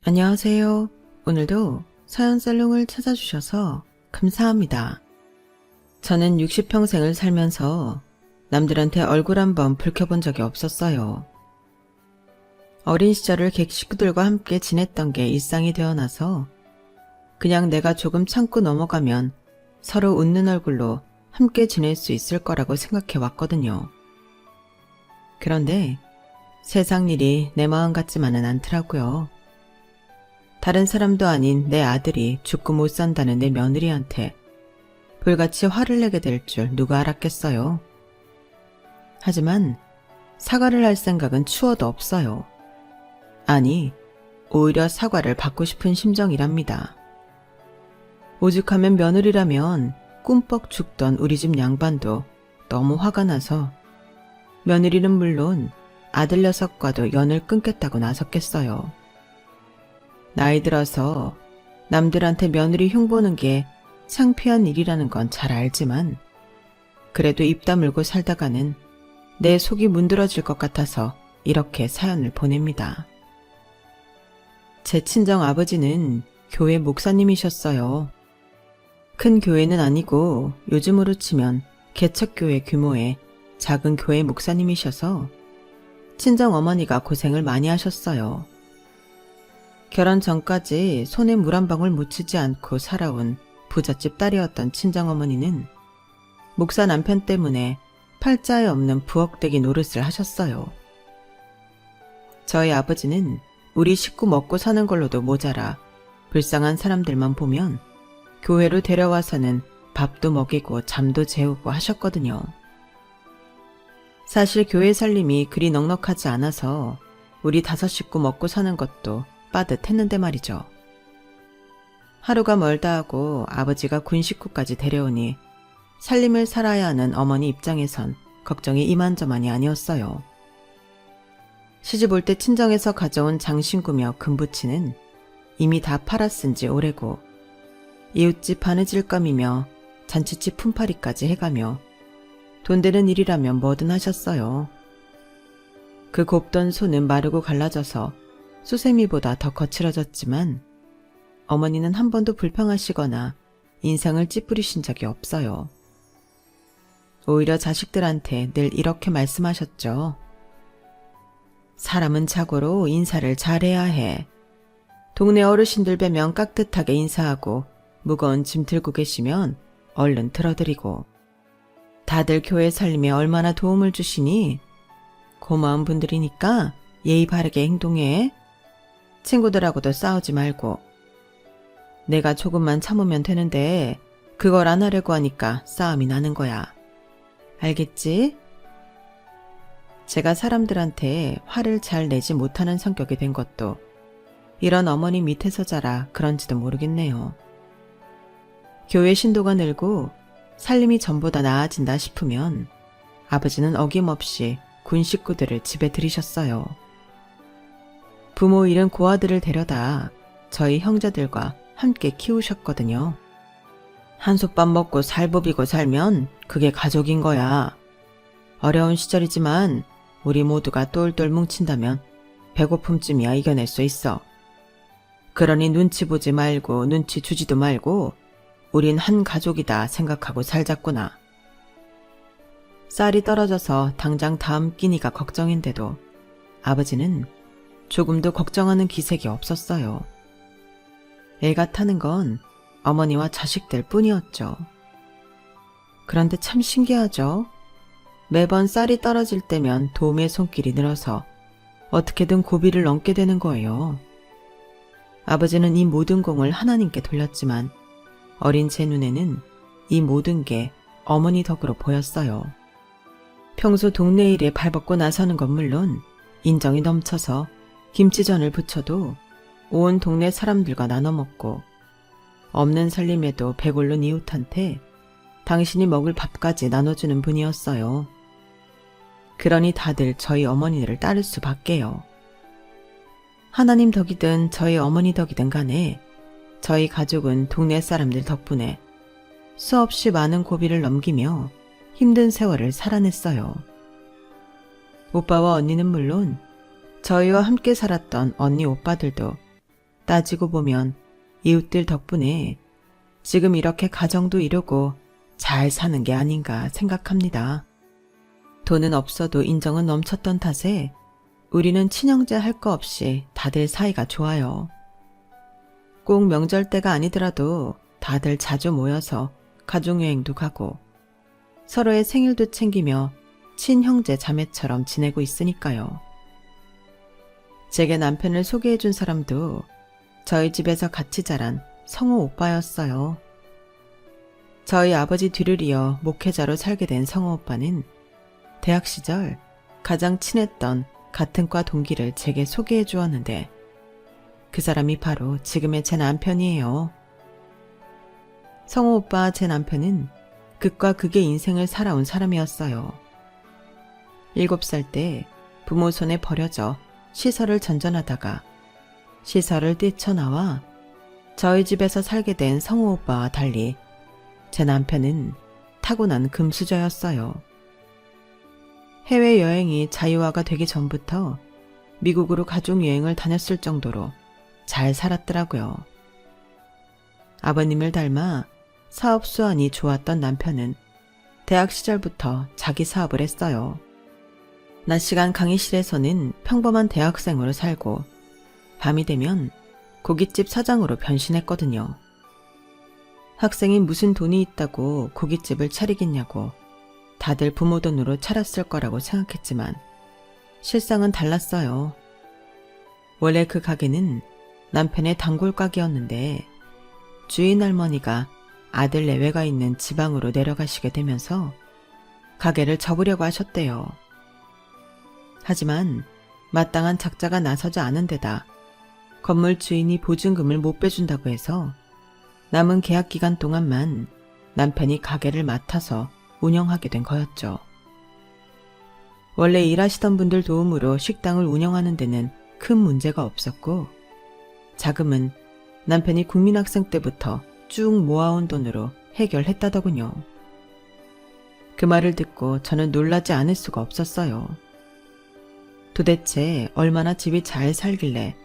안녕하세요. 오늘도 사연살롱을 찾아주셔서 감사합니다. 저는 60평생을 살면서 남들한테 얼굴 한번 붉혀본 적이 없었어요. 어린 시절을 객식구들과 함께 지냈던 게 일상이 되어나서 그냥 내가 조금 참고 넘어가면 서로 웃는 얼굴로 함께 지낼 수 있을 거라고 생각해 왔거든요. 그런데 세상 일이 내 마음 같지만은 않더라고요. 다른 사람도 아닌 내 아들이 죽고 못 산다는 내 며느리한테 불같이 화를 내게 될 줄 누가 알았겠어요. 하지만 사과를 할 생각은 추워도 없어요. 아니, 오히려 사과를 받고 싶은 심정이랍니다. 오죽하면 며느리라면 꿈뻑 죽던 우리 집 양반도 너무 화가 나서 며느리는 물론 아들 녀석과도 연을 끊겠다고 나섰겠어요. 나이 들어서 남들한테 며느리 흉보는 게 창피한 일이라는 건 잘 알지만 그래도 입 다물고 살다가는 내 속이 문드러질 것 같아서 이렇게 사연을 보냅니다. 제 친정 아버지는 교회 목사님이셨어요. 큰 교회는 아니고 요즘으로 치면 개척교회 규모의 작은 교회 목사님이셔서 친정 어머니가 고생을 많이 하셨어요. 결혼 전까지 손에 물 한 방울 묻히지 않고 살아온 부잣집 딸이었던 친정어머니는 목사 남편 때문에 팔자에 없는 부엌대기 노릇을 하셨어요. 저희 아버지는 우리 식구 먹고 사는 걸로도 모자라 불쌍한 사람들만 보면 교회로 데려와서는 밥도 먹이고 잠도 재우고 하셨거든요. 사실 교회 살림이 그리 넉넉하지 않아서 우리 5 식구 먹고 사는 것도 빠듯했는데 말이죠. 하루가 멀다 하고 아버지가 군 식구까지 데려오니 살림을 살아야 하는 어머니 입장에선 걱정이 이만저만이 아니었어요. 시집 올 때 친정에서 가져온 장신구며 금부치는 이미 다 팔았은 지 오래고 이웃집 바느질감이며 잔치집 품팔이까지 해가며 돈 되는 일이라면 뭐든 하셨어요. 그 곱던 손은 마르고 갈라져서 수세미보다 더 거칠어졌지만 어머니는 한 번도 불평하시거나 인상을 찌푸리신 적이 없어요. 오히려 자식들한테 늘 이렇게 말씀하셨죠. 사람은 자고로 인사를 잘해야 해. 동네 어르신들 뵈면 깍듯하게 인사하고 무거운 짐 들고 계시면 얼른 들어드리고 다들 교회 살림에 얼마나 도움을 주시니 고마운 분들이니까 예의 바르게 행동해. 친구들하고도 싸우지 말고. 내가 조금만 참으면 되는데 그걸 안 하려고 하니까 싸움이 나는 거야. 알겠지? 제가 사람들한테 화를 잘 내지 못하는 성격이 된 것도 이런 어머니 밑에서 자라 그런지도 모르겠네요. 교회 신도가 늘고 살림이 전보다 나아진다 싶으면 아버지는 어김없이 군 식구들을 집에 들이셨어요. 부모 잃은 고아들을 데려다 저희 형제들과 함께 키우셨거든요. 한솥밥 먹고 살부비고 살면 그게 가족인 거야. 어려운 시절이지만 우리 모두가 똘똘 뭉친다면 배고픔쯤이야 이겨낼 수 있어. 그러니 눈치 보지 말고 눈치 주지도 말고 우린 한 가족이다 생각하고 살자꾸나. 쌀이 떨어져서 당장 다음 끼니가 걱정인데도 아버지는 조금도 걱정하는 기색이 없었어요. 애가 타는 건 어머니와 자식들 뿐이었죠. 그런데 참 신기하죠. 매번 쌀이 떨어질 때면 도움의 손길이 늘어서 어떻게든 고비를 넘게 되는 거예요. 아버지는 이 모든 공을 하나님께 돌렸지만 어린 제 눈에는 이 모든 게 어머니 덕으로 보였어요. 평소 동네 일에 발벗고 나서는 건 물론 인정이 넘쳐서 김치전을 부쳐도 온 동네 사람들과 나눠 먹고 없는 살림에도 배고른 이웃한테 당신이 먹을 밥까지 나눠주는 분이었어요. 그러니 다들 저희 어머니를 따를 수밖에요. 하나님 덕이든 저희 어머니 덕이든 간에 저희 가족은 동네 사람들 덕분에 수없이 많은 고비를 넘기며 힘든 세월을 살아냈어요. 오빠와 언니는 물론 저희와 함께 살았던 언니 오빠들도 따지고 보면 이웃들 덕분에 지금 이렇게 가정도 이루고 잘 사는 게 아닌가 생각합니다. 돈은 없어도 인정은 넘쳤던 탓에 우리는 친형제 할 거 없이 다들 사이가 좋아요. 꼭 명절 때가 아니더라도 다들 자주 모여서 가족여행도 가고 서로의 생일도 챙기며 친형제 자매처럼 지내고 있으니까요. 제게 남편을 소개해준 사람도 저희 집에서 같이 자란 성우 오빠였어요. 저희 아버지 뒤를 이어 목회자로 살게 된 성우 오빠는 대학 시절 가장 친했던 같은 과 동기를 제게 소개해 주었는데 그 사람이 바로 지금의 제 남편이에요. 성우 오빠 제 남편은 극과 극의 인생을 살아온 사람이었어요. 7살 때 부모 손에 버려져 시설을 전전하다가 시설을 뛰쳐나와 저희 집에서 살게 된 성우 오빠와 달리 제 남편은 타고난 금수저였어요. 해외여행이 자유화가 되기 전부터 미국으로 가족여행을 다녔을 정도로 잘 살았더라고요. 아버님을 닮아 사업 수완이 좋았던 남편은 대학 시절부터 자기 사업을 했어요. 낮 시간 강의실에서는 평범한 대학생으로 살고 밤이 되면 고깃집 사장으로 변신했거든요. 학생이 무슨 돈이 있다고 고깃집을 차리겠냐고 다들 부모 돈으로 차렸을 거라고 생각했지만 실상은 달랐어요. 원래 그 가게는 남편의 단골 가게였는데 주인 할머니가 아들 내외가 있는 지방으로 내려가시게 되면서 가게를 접으려고 하셨대요. 하지만 마땅한 작자가 나서지 않은 데다 건물 주인이 보증금을 못 빼준다고 해서 남은 계약 기간 동안만 남편이 가게를 맡아서 운영하게 된 거였죠. 원래 일하시던 분들 도움으로 식당을 운영하는 데는 큰 문제가 없었고 자금은 남편이 국민학생 때부터 쭉 모아온 돈으로 해결했다더군요. 그 말을 듣고 저는 놀라지 않을 수가 없었어요. 도대체 얼마나 집이 잘 살길래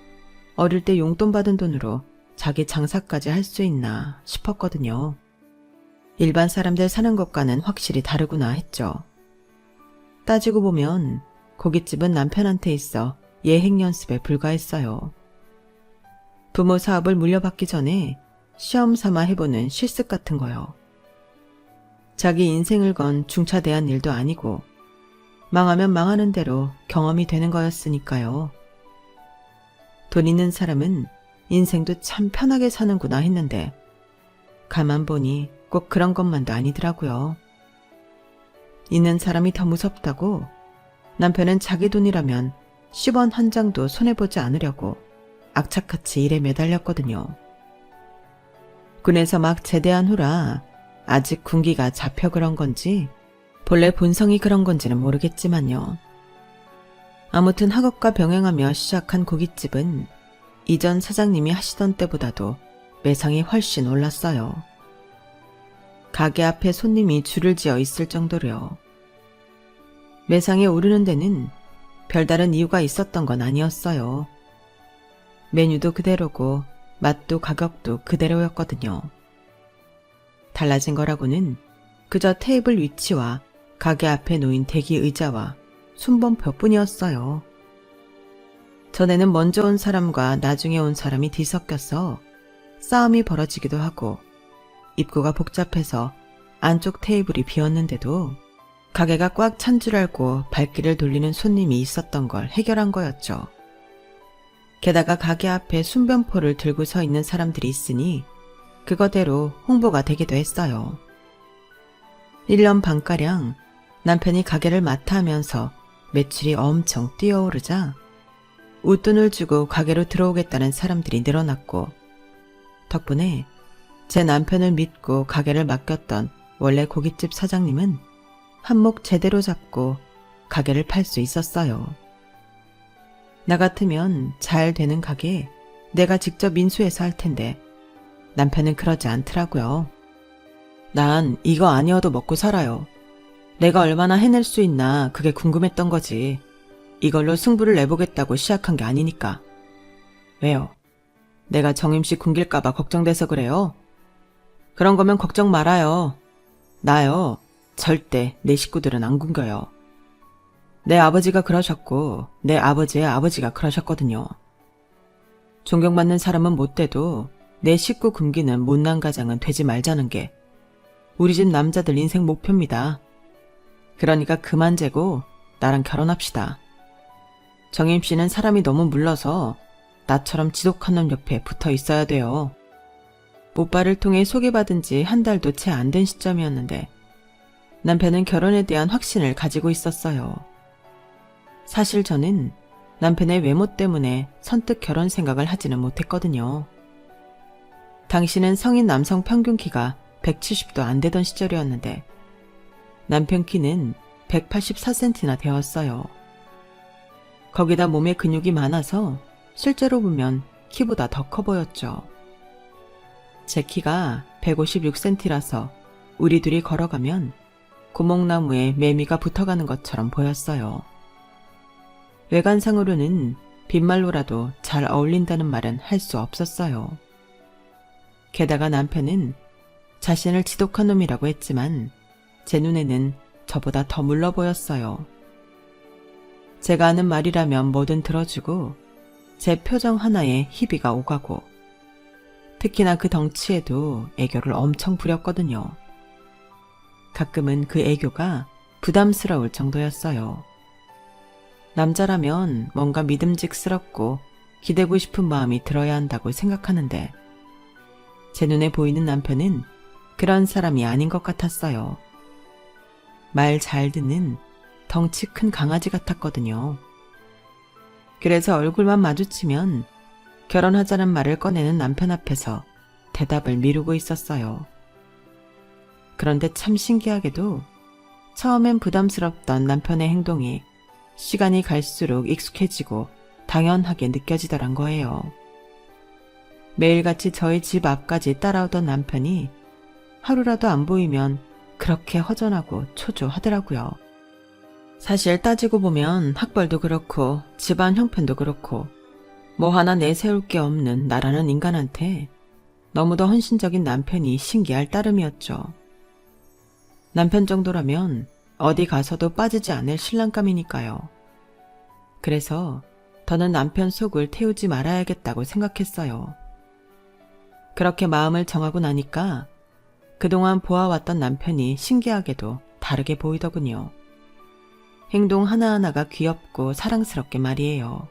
어릴 때 용돈 받은 돈으로 자기 장사까지 할 수 있나 싶었거든요. 일반 사람들 사는 것과는 확실히 다르구나 했죠. 따지고 보면 고깃집은 남편한테 있어 예행 연습에 불과했어요. 부모 사업을 물려받기 전에 시험 삼아 해보는 실습 같은 거요. 자기 인생을 건 중차대한 일도 아니고 망하면 망하는 대로 경험이 되는 거였으니까요. 돈 있는 사람은 인생도 참 편하게 사는구나 했는데 가만 보니 꼭 그런 것만도 아니더라고요. 있는 사람이 더 무섭다고 남편은 자기 돈이라면 10원 한 장도 손해보지 않으려고 악착같이 일에 매달렸거든요. 군에서 막 제대한 후라 아직 군기가 잡혀 그런 건지 본래 본성이 그런 건지는 모르겠지만요. 아무튼 학업과 병행하며 시작한 고깃집은 이전 사장님이 하시던 때보다도 매상이 훨씬 올랐어요. 가게 앞에 손님이 줄을 지어 있을 정도로요. 매상이 오르는 데는 별다른 이유가 있었던 건 아니었어요. 메뉴도 그대로고 맛도 가격도 그대로였거든요. 달라진 거라고는 그저 테이블 위치와 가게 앞에 놓인 대기 의자와 순번표뿐이었어요. 전에는 먼저 온 사람과 나중에 온 사람이 뒤섞여서 싸움이 벌어지기도 하고 입구가 복잡해서 안쪽 테이블이 비었는데도 가게가 꽉 찬 줄 알고 발길을 돌리는 손님이 있었던 걸 해결한 거였죠. 게다가 가게 앞에 순변포를 들고 서 있는 사람들이 있으니 그거대로 홍보가 되기도 했어요. 1년 반가량 남편이 가게를 맡아 하면서 매출이 엄청 뛰어오르자 웃돈을 주고 가게로 들어오겠다는 사람들이 늘어났고 덕분에 제 남편을 믿고 가게를 맡겼던 원래 고깃집 사장님은 한몫 제대로 잡고 가게를 팔 수 있었어요. 나 같으면 잘 되는 가게 내가 직접 인수해서 할 텐데 남편은 그러지 않더라고요. 난 이거 아니어도 먹고 살아요. 내가 얼마나 해낼 수 있나 그게 궁금했던 거지. 이걸로 승부를 내보겠다고 시작한 게 아니니까. 왜요? 내가 정임씨 굶길까봐 걱정돼서 그래요? 그런 거면 걱정 말아요. 나요, 절대 내 식구들은 안 굶겨요. 내 아버지가 그러셨고 내 아버지의 아버지가 그러셨거든요. 존경받는 사람은 못 돼도 내 식구 굶기는 못난 가장은 되지 말자는 게 우리 집 남자들 인생 목표입니다. 그러니까 그만 재고 나랑 결혼합시다. 정임씨는 사람이 너무 물러서 나처럼 지독한 놈 옆에 붙어 있어야 돼요. 오빠를 통해 소개받은 지 한 달도 채 안 된 시점이었는데 남편은 결혼에 대한 확신을 가지고 있었어요. 사실 저는 남편의 외모 때문에 선뜻 결혼 생각을 하지는 못했거든요. 당시는 성인 남성 평균 키가 170도 안 되던 시절이었는데 남편 키는 184cm나 되었어요. 거기다 몸에 근육이 많아서 실제로 보면 키보다 더 커 보였죠. 제 키가 156cm라서 우리 둘이 걸어가면 고목나무에 매미가 붙어가는 것처럼 보였어요. 외관상으로는 빈말로라도 잘 어울린다는 말은 할 수 없었어요. 게다가 남편은 자신을 지독한 놈이라고 했지만 제 눈에는 저보다 더 물러 보였어요. 제가 하는 말이라면 뭐든 들어주고 제 표정 하나에 희비가 오가고 특히나 그 덩치에도 애교를 엄청 부렸거든요. 가끔은 그 애교가 부담스러울 정도였어요. 남자라면 뭔가 믿음직스럽고 기대고 싶은 마음이 들어야 한다고 생각하는데 제 눈에 보이는 남편은 그런 사람이 아닌 것 같았어요. 말 잘 듣는 덩치 큰 강아지 같았거든요. 그래서 얼굴만 마주치면 결혼하자는 말을 꺼내는 남편 앞에서 대답을 미루고 있었어요. 그런데 참 신기하게도 처음엔 부담스럽던 남편의 행동이 시간이 갈수록 익숙해지고 당연하게 느껴지더란 거예요. 매일같이 저희 집 앞까지 따라오던 남편이 하루라도 안 보이면 그렇게 허전하고 초조하더라고요. 사실 따지고 보면 학벌도 그렇고 집안 형편도 그렇고 뭐 하나 내세울 게 없는 나라는 인간한테 너무도 헌신적인 남편이 신기할 따름이었죠. 남편 정도라면 어디 가서도 빠지지 않을 신랑감이니까요. 그래서 더는 남편 속을 태우지 말아야겠다고 생각했어요. 그렇게 마음을 정하고 나니까 그동안 보아왔던 남편이 신기하게도 다르게 보이더군요. 행동 하나하나가 귀엽고 사랑스럽게 말이에요.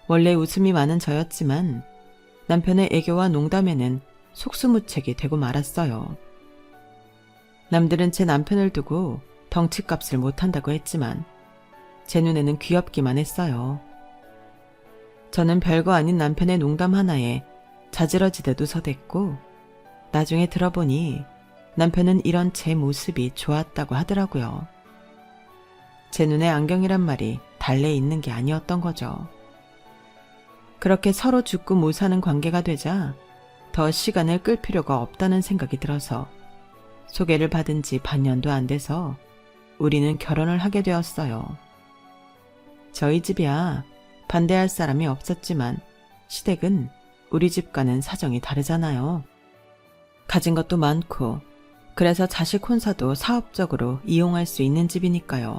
원래 웃음이 많은 저였지만 남편의 애교와 농담에는 속수무책이 되고 말았어요. 남들은 제 남편을 두고 덩치값을 못한다고 했지만 제 눈에는 귀엽기만 했어요. 저는 별거 아닌 남편의 농담 하나에 자지러지듯 웃어댔고 나중에 들어보니 남편은 이런 제 모습이 좋았다고 하더라고요. 제 눈에 안경이란 말이 달래 있는 게 아니었던 거죠. 그렇게 서로 죽고 못 사는 관계가 되자 더 시간을 끌 필요가 없다는 생각이 들어서 소개를 받은 지 반년도 안 돼서 우리는 결혼을 하게 되었어요. 저희 집이야 반대할 사람이 없었지만 시댁은 우리 집과는 사정이 다르잖아요. 가진 것도 많고 그래서 자식 혼사도 사업적으로 이용할 수 있는 집이니까요.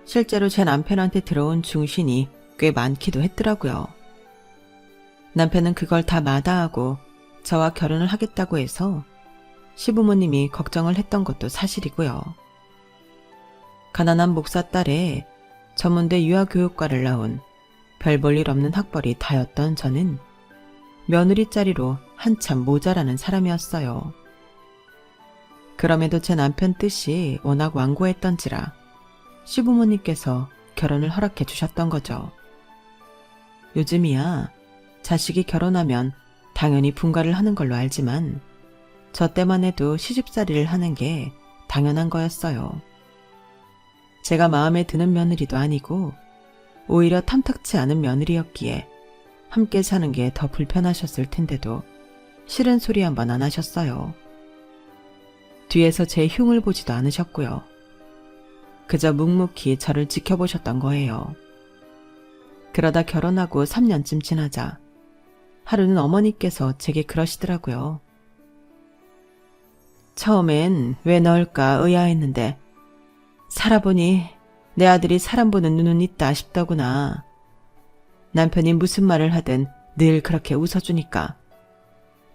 실제로 제 남편한테 들어온 중신이 꽤 많기도 했더라고요. 남편은 그걸 다 마다하고 저와 결혼을 하겠다고 해서 시부모님이 걱정을 했던 것도 사실이고요. 가난한 목사 딸에 전문대 유아교육과를 나온 별 볼 일 없는 학벌이 다였던 저는 며느리 자리로 한참 모자라는 사람이었어요. 그럼에도 제 남편 뜻이 워낙 완고했던지라 시부모님께서 결혼을 허락해 주셨던 거죠. 요즘이야 자식이 결혼하면 당연히 분가를 하는 걸로 알지만 저 때만 해도 시집살이를 하는 게 당연한 거였어요. 제가 마음에 드는 며느리도 아니고 오히려 탐탁치 않은 며느리였기에 함께 사는 게 더 불편하셨을 텐데도 싫은 소리 한 번 안 하셨어요. 뒤에서 제 흉을 보지도 않으셨고요. 그저 묵묵히 저를 지켜보셨던 거예요. 그러다 결혼하고 3년쯤 지나자 하루는 어머니께서 제게 그러시더라고요. 처음엔 왜 넣을까 의아했는데 살아보니 내 아들이 사람 보는 눈은 있다 싶더구나. 남편이 무슨 말을 하든 늘 그렇게 웃어주니까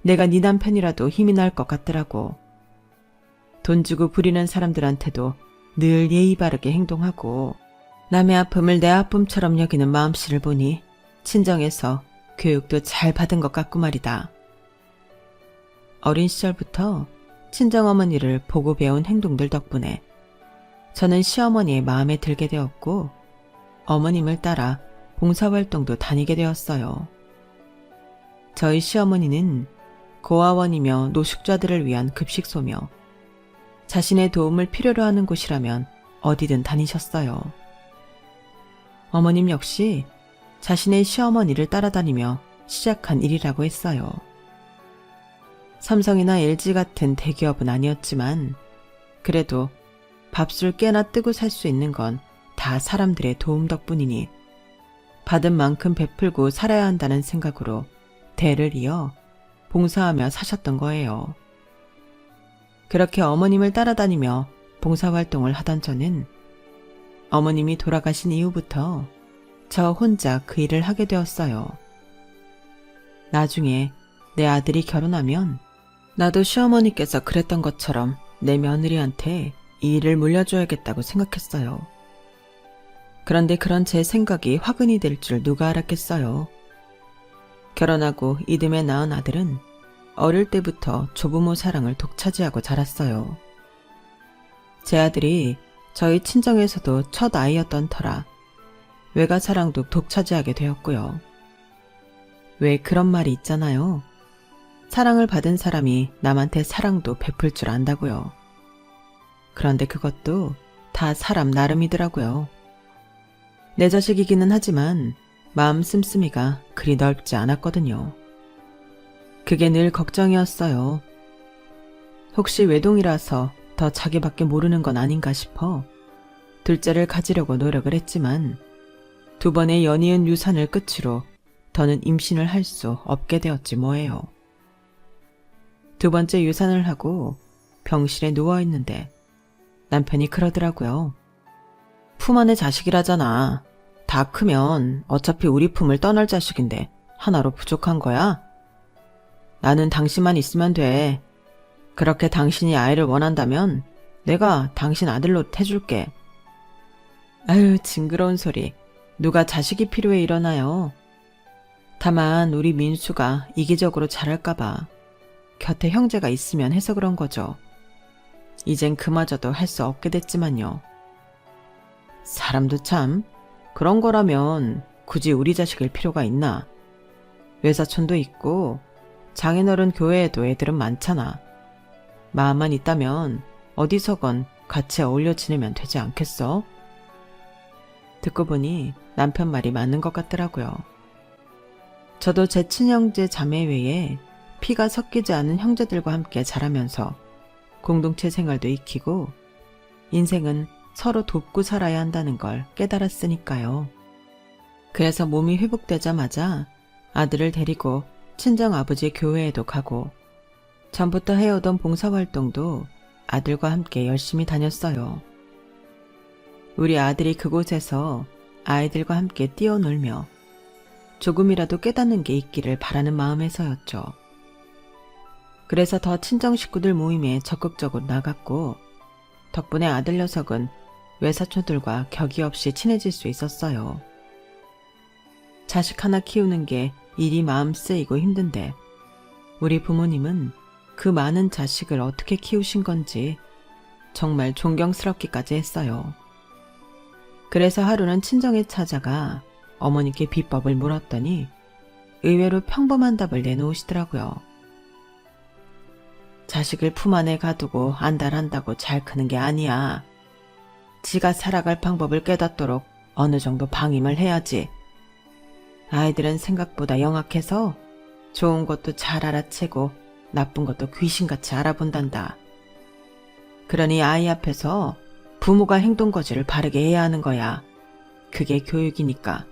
내가 네 남편이라도 힘이 날 것 같더라고. 돈 주고 부리는 사람들한테도 늘 예의 바르게 행동하고 남의 아픔을 내 아픔처럼 여기는 마음씨를 보니 친정에서 교육도 잘 받은 것 같고 말이다. 어린 시절부터 친정어머니를 보고 배운 행동들 덕분에 저는 시어머니의 마음에 들게 되었고 어머님을 따라 봉사활동도 다니게 되었어요. 저희 시어머니는 고아원이며 노숙자들을 위한 급식소며 자신의 도움을 필요로 하는 곳이라면 어디든 다니셨어요. 어머님 역시 자신의 시어머니를 따라다니며 시작한 일이라고 했어요. 삼성이나 LG 같은 대기업은 아니었지만 그래도 밥술 깨나 뜨고 살 수 있는 건 다 사람들의 도움 덕분이니 받은 만큼 베풀고 살아야 한다는 생각으로 대를 이어 봉사하며 사셨던 거예요. 그렇게 어머님을 따라다니며 봉사활동을 하던 저는 어머님이 돌아가신 이후부터 저 혼자 그 일을 하게 되었어요. 나중에 내 아들이 결혼하면 나도 시어머니께서 그랬던 것처럼 내 며느리한테 이 일을 물려줘야겠다고 생각했어요. 그런데 그런 제 생각이 화근이 될 줄 누가 알았겠어요. 결혼하고 이듬해 낳은 아들은 어릴 때부터 조부모 사랑을 독차지하고 자랐어요. 제 아들이 저희 친정에서도 첫 아이였던 터라 외가 사랑도 독차지하게 되었고요. 왜 그런 말이 있잖아요. 사랑을 받은 사람이 남한테 사랑도 베풀 줄 안다고요. 그런데 그것도 다 사람 나름이더라고요. 내 자식이기는 하지만 마음 씀씀이가 그리 넓지 않았거든요. 그게 늘 걱정이었어요. 혹시 외동이라서 더 자기밖에 모르는 건 아닌가 싶어 둘째를 가지려고 노력을 했지만 두 번의 연이은 유산을 끝으로 더는 임신을 할 수 없게 되었지 뭐예요. 두 번째 유산을 하고 병실에 누워있는데 남편이 그러더라고요. 품 안의 자식이라잖아. 다 크면 어차피 우리 품을 떠날 자식인데 하나로 부족한 거야? 나는 당신만 있으면 돼. 그렇게 당신이 아이를 원한다면 내가 당신 아들로 해줄게. 아유, 징그러운 소리. 누가 자식이 필요해 이러나요? 다만 우리 민수가 이기적으로 자랄까봐 곁에 형제가 있으면 해서 그런 거죠. 이젠 그마저도 할 수 없게 됐지만요. 사람도 참 그런 거라면 굳이 우리 자식일 필요가 있나. 외사촌도 있고 장인어른 교회에도 애들은 많잖아. 마음만 있다면 어디서건 같이 어울려 지내면 되지 않겠어? 듣고 보니 남편 말이 맞는 것 같더라고요. 저도 제 친형제 자매 외에 피가 섞이지 않은 형제들과 함께 자라면서 공동체 생활도 익히고 인생은 서로 돕고 살아야 한다는 걸 깨달았으니까요. 그래서 몸이 회복되자마자 아들을 데리고 친정아버지 교회에도 가고 전부터 해오던 봉사활동도 아들과 함께 열심히 다녔어요. 우리 아들이 그곳에서 아이들과 함께 뛰어놀며 조금이라도 깨닫는 게 있기를 바라는 마음에서였죠. 그래서 더 친정 식구들 모임에 적극적으로 나갔고 덕분에 아들 녀석은 외사촌들과 격이 없이 친해질 수 있었어요. 자식 하나 키우는 게 일이 마음 쓰이고 힘든데 우리 부모님은 그 많은 자식을 어떻게 키우신 건지 정말 존경스럽기까지 했어요. 그래서 하루는 친정에 찾아가 어머니께 비법을 물었더니 의외로 평범한 답을 내놓으시더라고요. 자식을 품 안에 가두고 안달한다고 잘 크는 게 아니야. 지가 살아갈 방법을 깨닫도록 어느 정도 방임을 해야지. 아이들은 생각보다 영악해서 좋은 것도 잘 알아채고 나쁜 것도 귀신같이 알아본단다. 그러니 아이 앞에서 부모가 행동거지를 바르게 해야 하는 거야. 그게 교육이니까.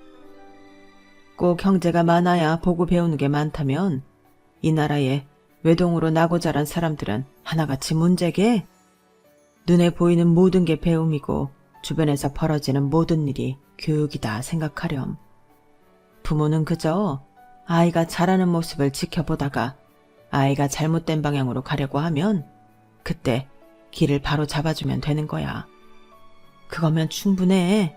꼭 형제가 많아야 보고 배우는 게 많다면 이 나라에 외동으로 나고 자란 사람들은 하나같이 문제게? 눈에 보이는 모든 게 배움이고 주변에서 벌어지는 모든 일이 교육이다 생각하렴. 부모는 그저 아이가 자라는 모습을 지켜보다가 아이가 잘못된 방향으로 가려고 하면 그때 길을 바로 잡아주면 되는 거야. 그거면 충분해.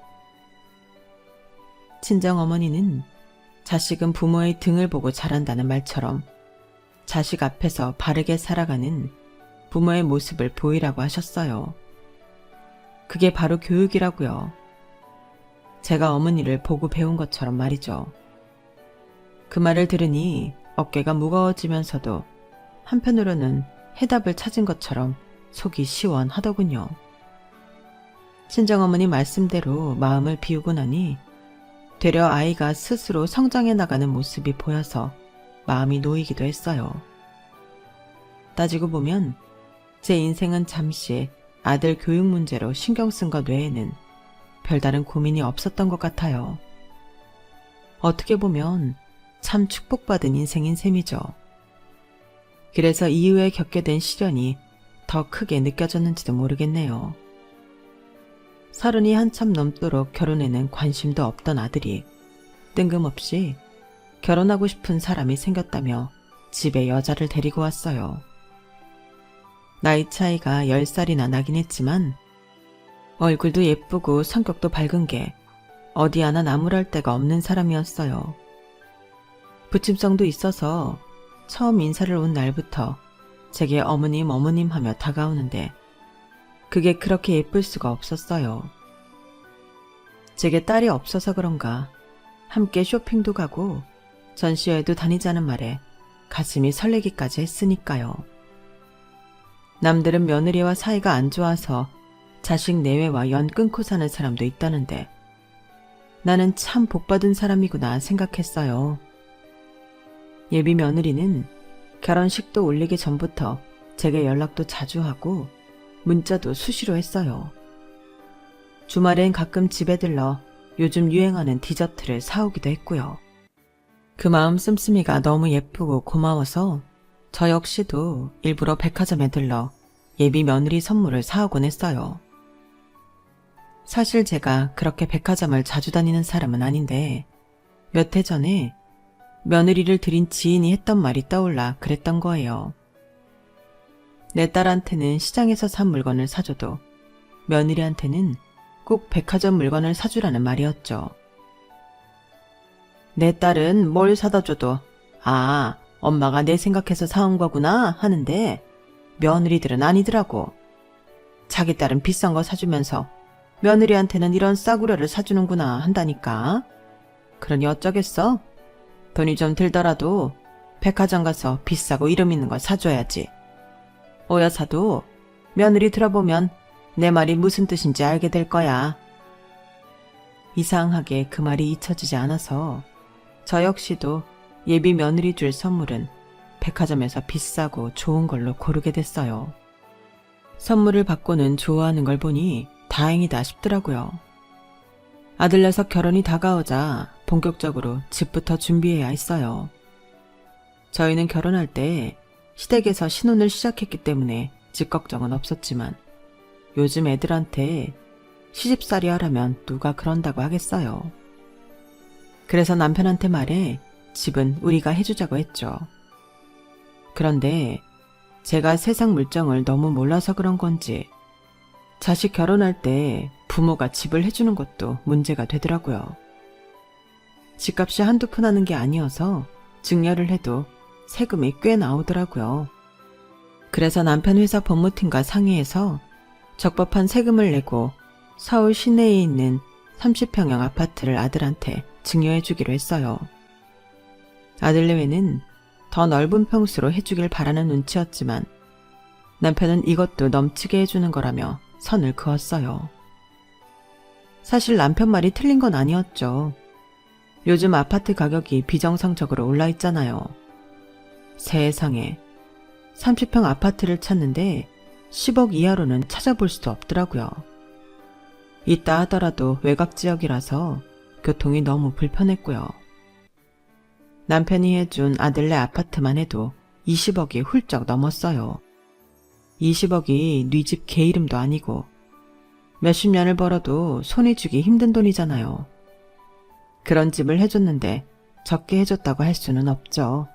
친정어머니는 자식은 부모의 등을 보고 자란다는 말처럼 자식 앞에서 바르게 살아가는 부모의 모습을 보이라고 하셨어요. 그게 바로 교육이라고요. 제가 어머니를 보고 배운 것처럼 말이죠. 그 말을 들으니 어깨가 무거워지면서도 한편으로는 해답을 찾은 것처럼 속이 시원하더군요. 친정어머니 말씀대로 마음을 비우고 나니 되려 아이가 스스로 성장해 나가는 모습이 보여서 마음이 놓이기도 했어요. 따지고 보면 제 인생은 잠시 아들 교육 문제로 신경 쓴 것 외에는 별다른 고민이 없었던 것 같아요. 어떻게 보면 참 축복받은 인생인 셈이죠. 그래서 이후에 겪게 된 시련이 더 크게 느껴졌는지도 모르겠네요. 30이 한참 넘도록 결혼에는 관심도 없던 아들이 뜬금없이 결혼하고 싶은 사람이 생겼다며 집에 여자를 데리고 왔어요. 나이 차이가 10살이나 나긴 했지만 얼굴도 예쁘고 성격도 밝은 게 어디 하나 나무랄 데가 없는 사람이었어요. 부침성도 있어서 처음 인사를 온 날부터 제게 어머님 어머님 하며 다가오는데 그게 그렇게 예쁠 수가 없었어요. 제게 딸이 없어서 그런가 함께 쇼핑도 가고 전시회도 다니자는 말에 가슴이 설레기까지 했으니까요. 남들은 며느리와 사이가 안 좋아서 자식 내외와 연 끊고 사는 사람도 있다는데 나는 참 복받은 사람이구나 생각했어요. 예비 며느리는 결혼식도 올리기 전부터 제게 연락도 자주 하고 문자도 수시로 했어요. 주말엔 가끔 집에 들러 요즘 유행하는 디저트를 사오기도 했고요. 그 마음 씀씀이가 너무 예쁘고 고마워서 저 역시도 일부러 백화점에 들러 예비 며느리 선물을 사오곤 했어요. 사실 제가 그렇게 백화점을 자주 다니는 사람은 아닌데 몇 해 전에 며느리를 드린 지인이 했던 말이 떠올라 그랬던 거예요. 내 딸한테는 시장에서 산 물건을 사줘도 며느리한테는 꼭 백화점 물건을 사주라는 말이었죠. 내 딸은 뭘 사다 줘도 아, 엄마가 내 생각해서 사온 거구나 하는데 며느리들은 아니더라고. 자기 딸은 비싼 거 사주면서 며느리한테는 이런 싸구려를 사주는구나 한다니까. 그러니 어쩌겠어? 돈이 좀 들더라도 백화점 가서 비싸고 이름 있는 걸 사줘야지. 오 여사도 며느리 들어보면 내 말이 무슨 뜻인지 알게 될 거야. 이상하게 그 말이 잊혀지지 않아서 저 역시도 예비 며느리 줄 선물은 백화점에서 비싸고 좋은 걸로 고르게 됐어요. 선물을 받고는 좋아하는 걸 보니 다행이다 싶더라고요. 아들 녀석 결혼이 다가오자 본격적으로 집부터 준비해야 했어요. 저희는 결혼할 때 시댁에서 신혼을 시작했기 때문에 집 걱정은 없었지만 요즘 애들한테 시집살이 하라면 누가 그런다고 하겠어요. 그래서 남편한테 말해 집은 우리가 해주자고 했죠. 그런데 제가 세상 물정을 너무 몰라서 그런 건지 자식 결혼할 때 부모가 집을 해주는 것도 문제가 되더라고요. 집값이 한두 푼 하는 게 아니어서 증여를 해도 세금이 꽤 나오더라고요. 그래서 남편 회사 법무팀과 상의해서 적법한 세금을 내고 서울 시내에 있는 30평형 아파트를 아들한테 증여해 주기로 했어요. 아들 내외는 더 넓은 평수로 해주길 바라는 눈치였지만 남편은 이것도 넘치게 해주는 거라며 선을 그었어요. 사실 남편 말이 틀린 건 아니었죠. 요즘 아파트 가격이 비정상적으로 올라 있잖아요. 세상에 30평 아파트를 찾는데 10억 이하로는 찾아볼 수도 없더라고요. 있다 하더라도 외곽 지역이라서 교통이 너무 불편했고요. 남편이 해준 아들네 아파트만 해도 20억이 훌쩍 넘었어요. 20억이 네 집 개 이름도 아니고 몇십 년을 벌어도 손이 쥐기 힘든 돈이잖아요. 그런 집을 해줬는데 적게 해줬다고 할 수는 없죠.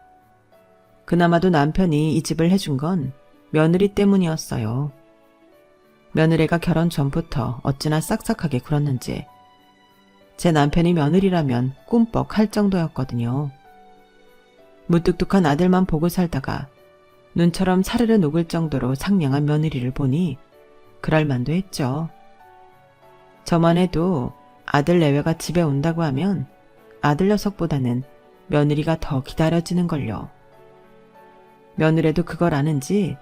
그나마도 남편이 이 집을 해준 건 며느리 때문이었어요. 며느리가 결혼 전부터 어찌나 싹싹하게 굴었는지 제 남편이 며느리라면 꿈뻑 할 정도였거든요. 무뚝뚝한 아들만 보고 살다가 눈처럼 사르르 녹을 정도로 상냥한 며느리를 보니 그럴만도 했죠. 저만 해도 아들 내외가 집에 온다고 하면 아들 녀석보다는 며느리가 더 기다려지는걸요. 며느리도 그걸 아는지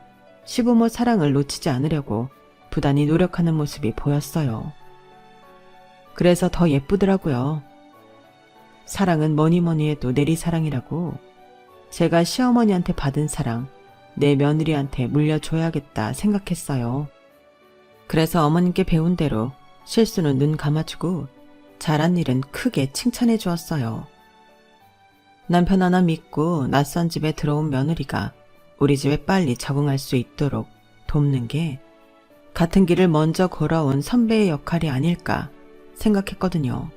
시부모 사랑을 놓치지 않으려고 부단히 노력하는 모습이 보였어요. 그래서 더 예쁘더라고요. 사랑은 뭐니 해도 내리사랑이라고 제가 시어머니한테 받은 사랑 내 며느리한테 물려줘야겠다 생각했어요. 그래서 어머님께 배운 대로 실수는 눈 감아주고 잘한 일은 크게 칭찬해 주었어요. 남편 하나 믿고 낯선 집에 들어온 며느리가 우리 집에 빨리 적응할 수 있도록 돕는 게 같은 길을 먼저 걸어온 선배의 역할이 아닐까 생각했거든요.